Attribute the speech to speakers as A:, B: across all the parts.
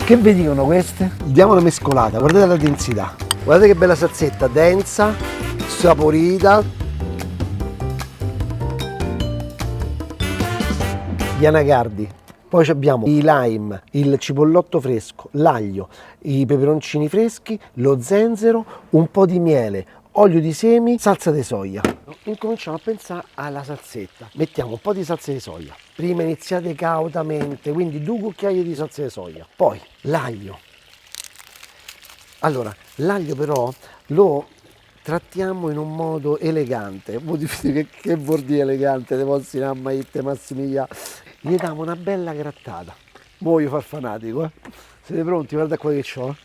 A: Che vi dicono queste? Gli diamo una mescolata, guardate la densità. Guardate che bella salsetta, densa, saporita. Gli anacardi. Poi abbiamo i lime, il cipollotto fresco, l'aglio, i peperoncini freschi, lo zenzero, un po' di miele, olio di semi, salsa di soia. Incominciamo a pensare alla salsetta. Mettiamo un po' di salsa di soia. Prima iniziate cautamente, quindi 2 cucchiai di salsa di soia. Poi l'aglio. Allora, l'aglio però lo trattiamo in un modo elegante. Voi dite che vuol dire elegante? Te posso dire a Maiette Massimiglia. Gli diamo una bella grattata. Mo voglio far fanatico, eh? Siete pronti? Guarda qua che c'ho.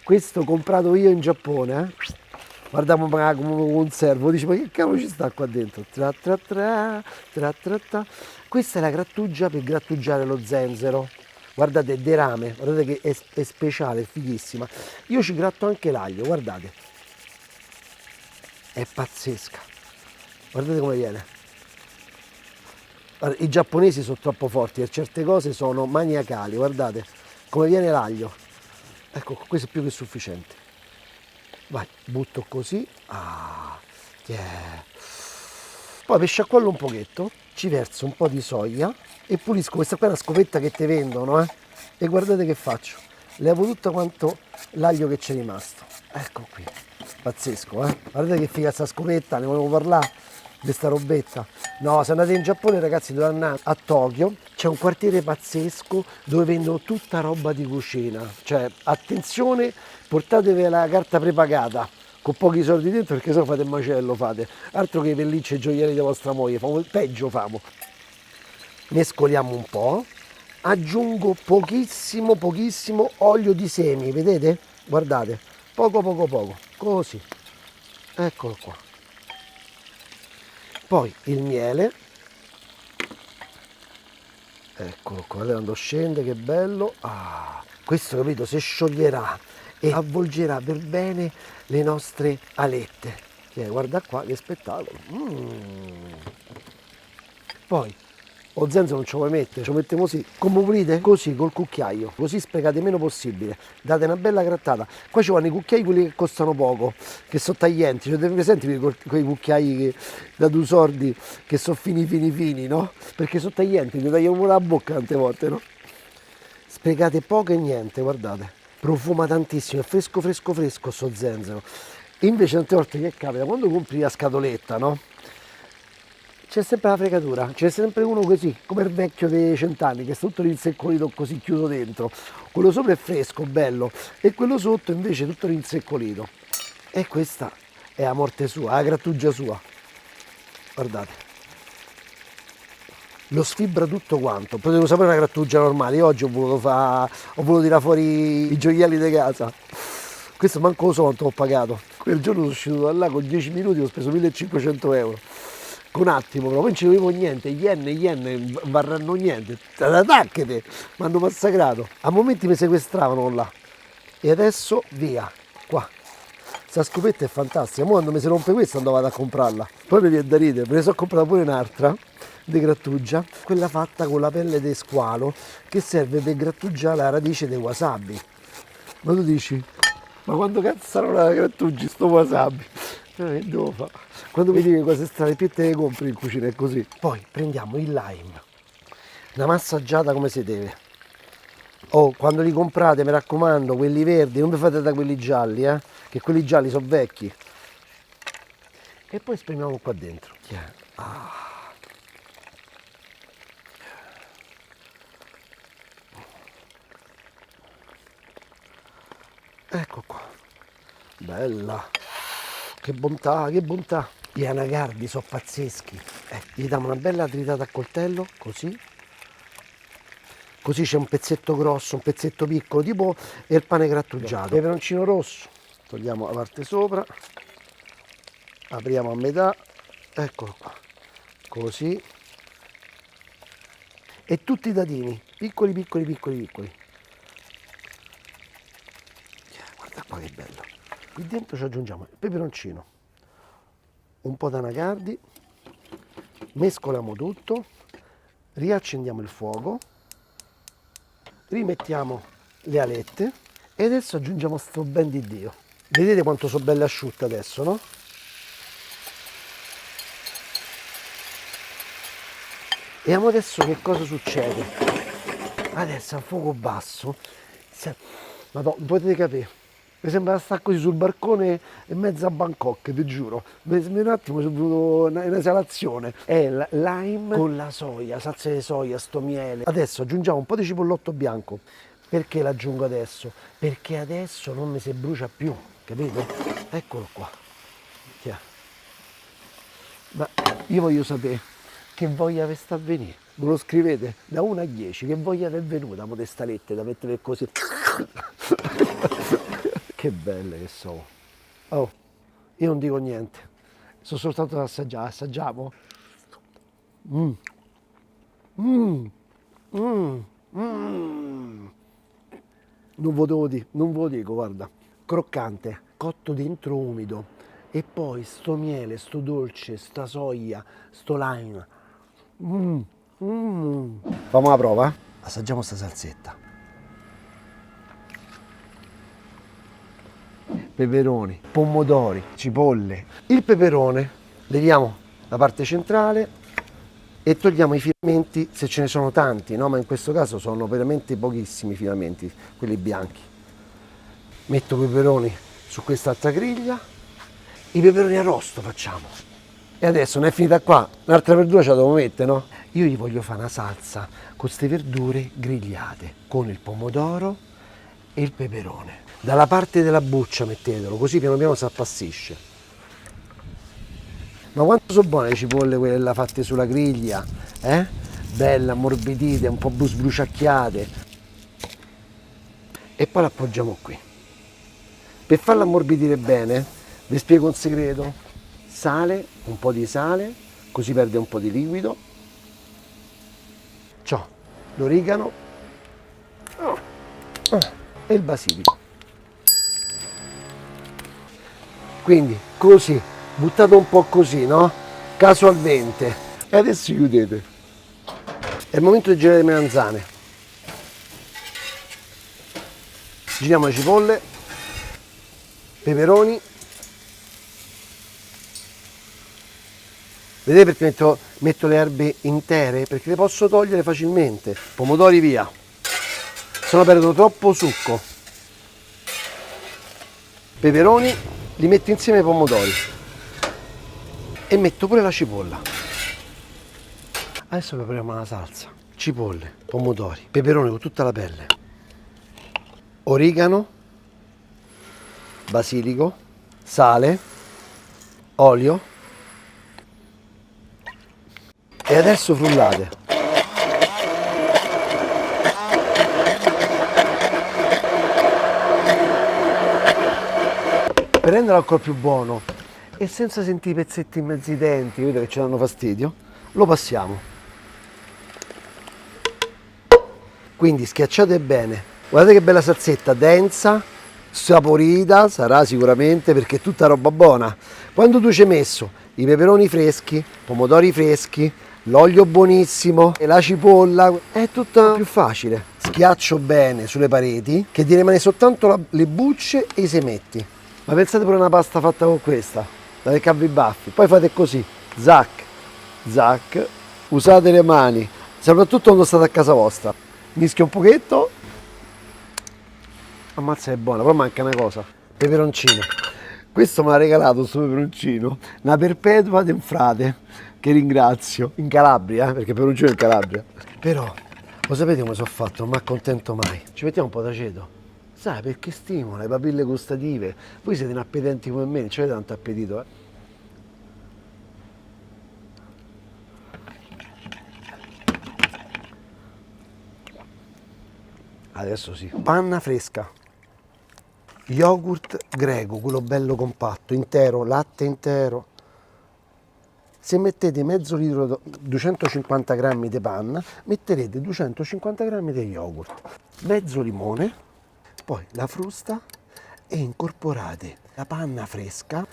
A: Questo comprato io in Giappone, eh? Guardiamo come conservo, dice ma che cavolo ci sta qua dentro? Tra tra tra, tra tra tra. Questa è la grattugia per grattugiare lo zenzero. Guardate, è rame, guardate che è speciale, è fighissima. Io ci gratto anche l'aglio, guardate. È pazzesca. Guardate come viene. I giapponesi sono troppo forti e certe cose sono maniacali, guardate come viene l'aglio. Ecco, questo è più che sufficiente. Vai, butto così. Ah, yeah. Poi per sciacquarlo un pochetto ci verso un po' di soia e pulisco. Questa qua è una scopetta che ti vendono, eh? E guardate che faccio. Levo tutto quanto l'aglio che c'è rimasto. Ecco qui. Pazzesco, eh? Guardate che figa sta scopetta, ne volevo parlare di sta robetta. No, se andate in Giappone ragazzi dovete andare a Tokyo, c'è un quartiere pazzesco dove vendono tutta roba di cucina. Cioè, attenzione, portatevi la carta prepagata con pochi soldi dentro perché sennò fate il macello, fate. Altro che i pellicce e gioielli di vostra moglie, peggio famo. Mescoliamo un po', aggiungo pochissimo olio di semi, vedete? Guardate, poco, così. Eccolo qua. Poi il miele, eccolo qua, quando scende che bello. Ah, questo capito si scioglierà e avvolgerà per bene le nostre alette. Guarda qua che spettacolo. Poi lo zenzero non ce lo puoi mettere, ce lo mettiamo così. Come pulite? Così, col cucchiaio. Così sprecate meno possibile. Date una bella grattata. Qua ci vanno i cucchiai quelli che costano poco, che sono taglienti. Cioè, avete presenti quei cucchiai da 2 sordi che sono fini, no? Perché sono taglienti, ti tagliano pure la bocca tante volte, no? Sprecate poco e niente, guardate. Profuma tantissimo, è fresco sto zenzero. Invece tante volte che capita? Quando compri la scatoletta, no? C'è sempre la fregatura, c'è sempre uno così, come il vecchio dei 100 anni, che sta tutto rinseccolito così chiuso dentro. Quello sopra è fresco, bello, e quello sotto invece è tutto rinseccolito. E questa è la morte sua, la grattugia sua. Guardate. Lo sfibra tutto quanto. Potevo sapere una grattugia normale, io oggi ho voluto tirare fuori i gioielli di casa. Questo manco lo so quanto ho pagato. Quel giorno sono uscito da là con 10 minuti, ho speso 1500 euro. Un attimo, però non ci avevo niente, gli yen varranno niente, attacchete, mi hanno massacrato. A momenti mi sequestravano là. E adesso via, qua. Sta scopetta è fantastica, mo quando mi si rompe questa andavo a comprarla. Poi mi viene da ridere, me ne sono comprata pure un'altra di grattugia, quella fatta con la pelle di squalo, che serve per grattugiare la radice dei wasabi. Ma tu dici, ma quando cazzo sarà una grattugia sto wasabi? Che devo fare? Quando vedi che cose strane più te le compri in cucina è così. Poi prendiamo il lime, una massaggiata come si deve. Oh, quando li comprate mi raccomando, quelli verdi, non vi fate da quelli gialli, che quelli gialli sono vecchi. E poi spremiamo qua dentro. Ah. Ecco qua, bella, che bontà, che bontà. Gli anacardi sono pazzeschi. Gli diamo una bella tritata a coltello, così. Così c'è un pezzetto grosso, un pezzetto piccolo, tipo il pane grattugiato. Peperoncino rosso, togliamo la parte sopra, apriamo a metà, eccolo qua, così. E tutti i dadini, piccoli. Guarda qua che bello. Qui dentro ci aggiungiamo il peperoncino, un po' d'anacardi, mescoliamo tutto, riaccendiamo il fuoco, rimettiamo le alette e adesso aggiungiamo sto ben di Dio. Vedete quanto sono belle asciutte adesso, no? E adesso che cosa succede? Adesso a fuoco basso, Madonna, potete capire, mi sembra sta così sul balcone in mezzo a Bangkok, vi giuro. Un attimo mi è venuto un'esalazione. È lime con la soia, salsa di soia, sto miele. Adesso aggiungiamo un po' di cipollotto bianco. Perché l'aggiungo adesso? Perché adesso non mi si brucia più, capito? Eccolo qua. Tiè. Ma io voglio sapere che voglia vi sta a venire. Me lo scrivete da 1 a 10, che voglia vi è venuta, questa lette da mettere così. Che belle che sono. Oh, io non dico niente, sono soltanto da assaggiare. Assaggiamo. Non ve lo dico, guarda. Croccante, cotto dentro umido. E poi sto miele, sto dolce, sta soia, sto lime. Facciamo la prova? Assaggiamo sta salsetta. Peperoni, pomodori, cipolle. Il peperone leviamo la parte centrale e togliamo i filamenti se ce ne sono tanti, no? Ma in questo caso sono veramente pochissimi filamenti, quelli bianchi. Metto i peperoni su quest'altra griglia, i peperoni arrosto facciamo. E adesso non è finita qua, un'altra verdura ce la devo mettere, no? Io gli voglio fare una salsa con queste verdure grigliate, con il pomodoro e il peperone. Dalla parte della buccia mettetelo, così piano piano si appassisce. Ma quanto sono buone le cipolle quelle là fatte sulla griglia, eh? Belle, ammorbidite, un po' sbruciacchiate. E poi l'appoggiamo qui. Per farla ammorbidire bene, vi spiego un segreto. Sale, un po' di sale, così perde un po' di liquido. Ciò, l'origano e il basilico. Quindi così, buttato un po' così, no? Casualmente. E adesso chiudete. È il momento di girare le melanzane. Giriamo le cipolle, peperoni. Vedete perché metto le erbe intere? Perché le posso togliere facilmente. Pomodori via, se no perdono troppo succo. Peperoni li metto insieme ai pomodori e metto pure la cipolla. Adesso prepariamo una salsa. Cipolle, pomodori, peperoni con tutta la pelle, origano, basilico, sale, olio. E adesso frullate. Per renderlo ancora più buono e senza sentire i pezzetti in mezzo ai denti, vedete che ci danno fastidio, lo passiamo. Quindi schiacciate bene. Guardate che bella salsetta, densa, saporita, sarà sicuramente perché è tutta roba buona. Quando tu ci hai messo i peperoni freschi, pomodori freschi, l'olio buonissimo e la cipolla, è tutto più facile. Schiaccio bene sulle pareti che ti rimane soltanto le bucce e i semetti. Ma pensate pure a una pasta fatta con questa, da cavi baffi. Poi fate così, zac, zac, usate le mani, soprattutto quando state a casa vostra. Mischio un pochetto. Ammazza è buona, però manca una cosa, peperoncino. Questo mi ha regalato questo peperoncino, una perpetua del frate, che ringrazio, in Calabria, perché peperoncino è in Calabria. Però, lo sapete come sono fatto? Non mi accontento mai. Ci mettiamo un po' d'aceto. Sai, perché stimola le papille gustative. Voi siete inappetenti come me, non avete tanto appetito, eh? Adesso sì. Panna fresca. Yogurt greco, quello bello compatto, intero, latte intero. Se mettete mezzo litro, 250 grammi di panna, metterete 250 grammi di yogurt, mezzo limone, poi la frusta e incorporate la panna fresca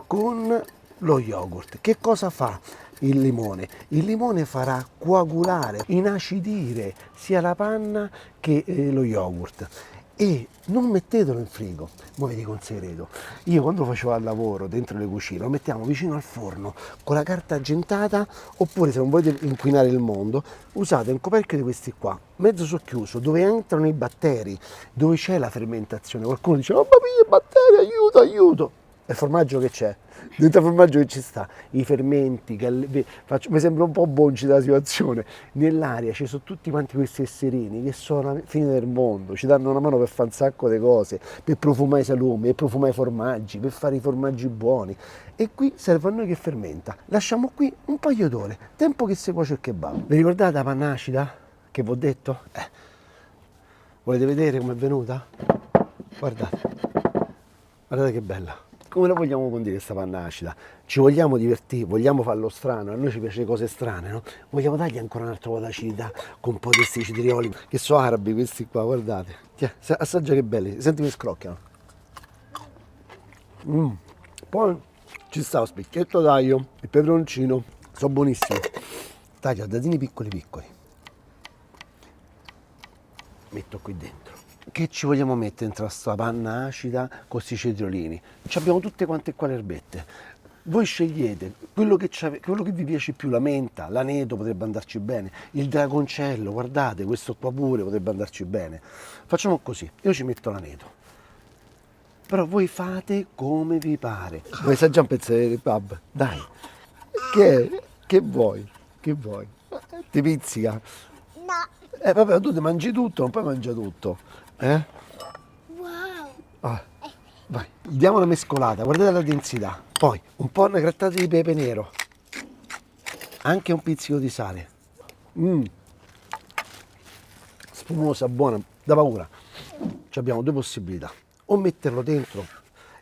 A: con lo yogurt. Che cosa fa il limone? Il limone farà coagulare, inacidire sia la panna che lo yogurt e non mettetelo in frigo. Mo vi dico un segreto, io quando facevo al lavoro dentro le cucine lo mettiamo vicino al forno con la carta argentata, oppure se non volete inquinare il mondo usate un coperchio di questi qua, mezzo socchiuso, dove entrano i batteri, dove c'è la fermentazione. Qualcuno dice oh mamma mia, i batteri, aiuto, aiuto. È il formaggio che c'è, dentro il formaggio che ci sta, i fermenti, mi sembra un po' bonci della situazione, nell'aria ci sono tutti quanti questi esserini che sono la fine del mondo, ci danno una mano per fare un sacco di cose, per profumare i salumi, per profumare i formaggi, per fare i formaggi buoni, e qui serve a noi che fermenta, lasciamo qui un paio d'ore, tempo che si cuoce il kebab. Vi ricordate la panna acida che vi ho detto? Volete vedere com'è venuta? Guardate, guardate che bella. Come la vogliamo condire questa panna acida? Ci vogliamo divertire, vogliamo farlo strano, a noi ci piace cose strane, no? Vogliamo dargli ancora un altro po' d'acidità con un po' di questi cetrioli, che sono arabi questi qua, guardate. Tiè, assaggia che belli, senti che scrocchiano. Poi ci sta lo spicchietto d'aglio, il peperoncino, sono buonissimi. Taglio a dadini piccoli piccoli. Metto qui dentro. Che ci vogliamo mettere dentro questa panna acida con questi cetriolini? Ci abbiamo tutte quante qua le erbette. Voi scegliete quello che vi piace più, la menta, l'aneto potrebbe andarci bene, il dragoncello, guardate, questo qua pure potrebbe andarci bene. Facciamo così, io ci metto l'aneto. Però voi fate come vi pare. Vuoi assaggiare un pezzo di pub? Dai. Che vuoi? Che vuoi? Ti pizzica?
B: No.
A: Vabbè, tu ti mangi tutto, non puoi mangiare tutto.
B: Wow.
A: Ah, vai, diamo una mescolata, guardate la densità. Poi un po' una grattata di pepe nero. Anche un pizzico di sale. Spumosa, buona, da paura. Ci abbiamo due possibilità. O metterlo dentro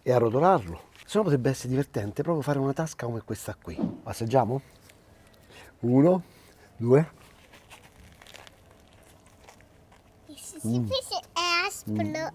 A: e arrotolarlo, se no potrebbe essere divertente proprio fare una tasca come questa qui. Assaggiamo? 1, 2.
B: Questo è aspro.